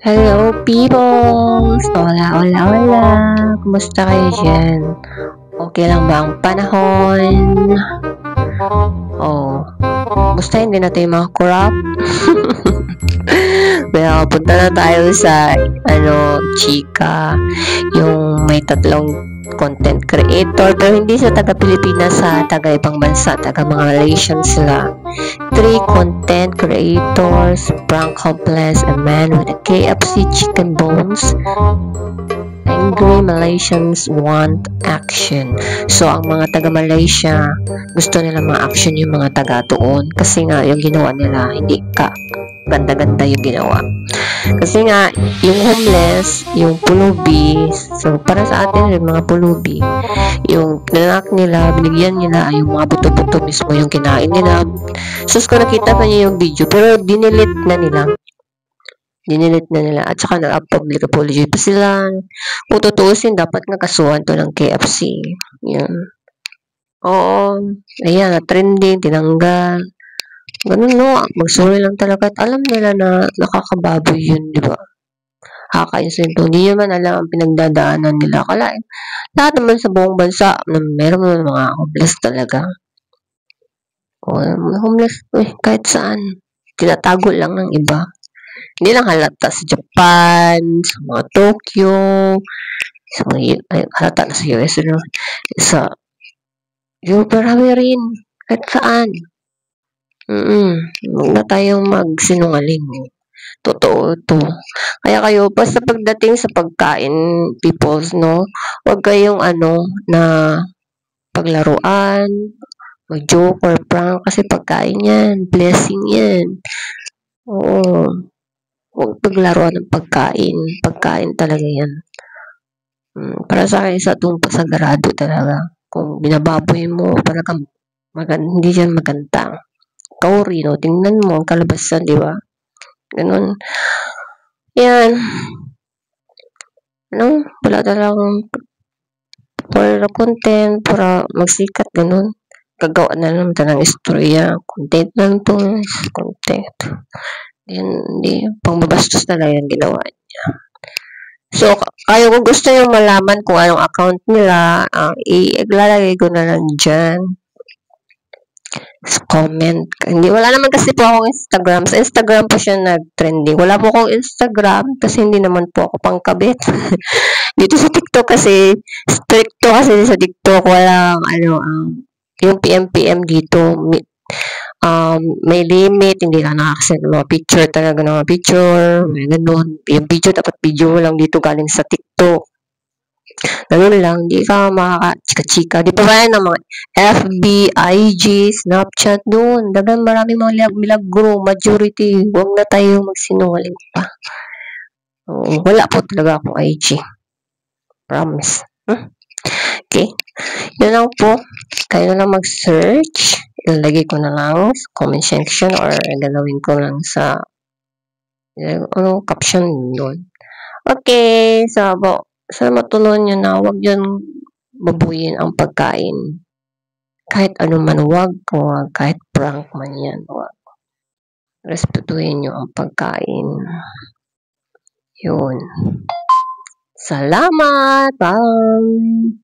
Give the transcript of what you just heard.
Hello, peoples! Hola, hola, hola! Kumusta kayo dyan? Okay lang ba ang panahon? Oh, kumusta hindi natin yung mga crop? Well, punta na tayo sa, chika. Yung may tatlong content creator, pero hindi sa taga-Pilipinas, sa taga-ibang bansa, taga-mga Malaysian sila. 3 content creators, prank hopeless, a man with a KFC chicken bones. Angry Malaysians want action. So, ang mga taga-Malaysia, gusto nila mga action yung mga taga doon. Kasi nga, yung ginawa nila, hindi ka ganda-ganda yung ginawa. Kasi nga, yung homeless, yung pulubi, so, para sa atin, yung mga pulubi, yung nanak nila, binigyan nila, yung mga buto-buto mismo yung kinain nila. So, kung nakita pa niyo yung video, pero dinilit na nila. At saka nag-public apology pa sila. Kung tutuusin, dapat nga kasuhan to ng KFC. Yan. Oo. Ayan, trending, tinanggal. Ganun no, magsorry lang talaga. At alam nila na nakakababoy yun, di ba? Haka-insulto. Hindi naman alam ang pinagdadaanan nila. Kalain. Lahat naman sa buong bansa, meron mga homeless talaga. O, homeless, kahit saan. Tinatago lang ng iba. Hindi lang halata sa Japan, sa mga Tokyo, sa mga, halata na sa US, sa, yung marami rin, kahit saan. Huwag na tayong magsinungaling. Totoo to. Kaya kayo, basta pagdating sa pagkain, peoples, no, huwag kayong na paglaruan, mag-joke or prank, kasi pagkain yan, blessing yan. Oo. Huwag paglaruan ng pagkain. Pagkain talaga yan. Para sa akin, isa itong pasagrado talaga. Kung binababoy mo, parang hindi yan maganda. Kauri, no? Tingnan mo ang kalabasan, di ba? Ganun. Yan. Wala talagang for content, para magsikat, ganun. Gagawa na naman ng istorya. Content lang to. Content. Yan, hindi. Pangbabastos talaga yung ginawa niya. So, kayo kung gusto nyo malaman kung anong account nila, ilalagay ko na lang dyan. So, comment. Wala naman kasi po akong Instagram. Sa Instagram po siya nag-trending. Wala po akong Instagram kasi hindi naman po ako pangkabit. Dito sa TikTok kasi, stricto kasi sa TikTok, walang, yung PM dito, may limit, hindi ka nakakasend ng mga picture talaga ng mga picture, may ganun. Yung video, dapat video mo lang dito galing sa TikTok. Ganun lang, hindi ka makaka-chika-chika. Di pa ba yan ng mga FB, IG, Snapchat doon. Dagan maraming mga milagro, majority. Huwag na tayo magsinungaling pa. Wala po talaga akong IG. Promise. Okay. Yun lang po. Kayo na lang mag-search. Ilalagay ko na lang sa comment section or galawin ko lang sa caption doon. Okay. So, sana matulungan nyo na huwag yun babuyin ang pagkain. Kahit ano man, huwag. Kahit prank man yan, huwag. Respetuhin nyo ang pagkain. Yun. Salamat! Bye!